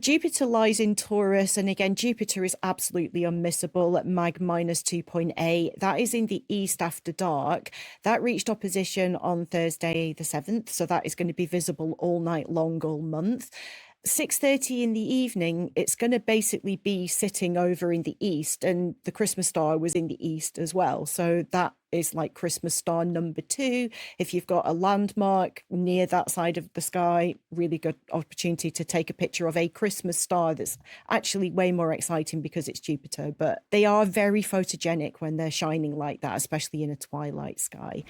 Jupiter lies in Taurus, and again, Jupiter is absolutely unmissable at mag minus 2.8. That is in the east after dark. That reached opposition on Thursday the 7th, so that is going to be visible all night long, all month. 6:30 in the evening, it's going to basically be sitting over in the east, and the Christmas star was in the east as well. So that is like Christmas star number 2. If you've got a landmark near that side of the sky, really good opportunity to take a picture of a Christmas star. That's actually way more exciting because it's Jupiter, but they are very photogenic when they're shining like that, especially in a twilight sky.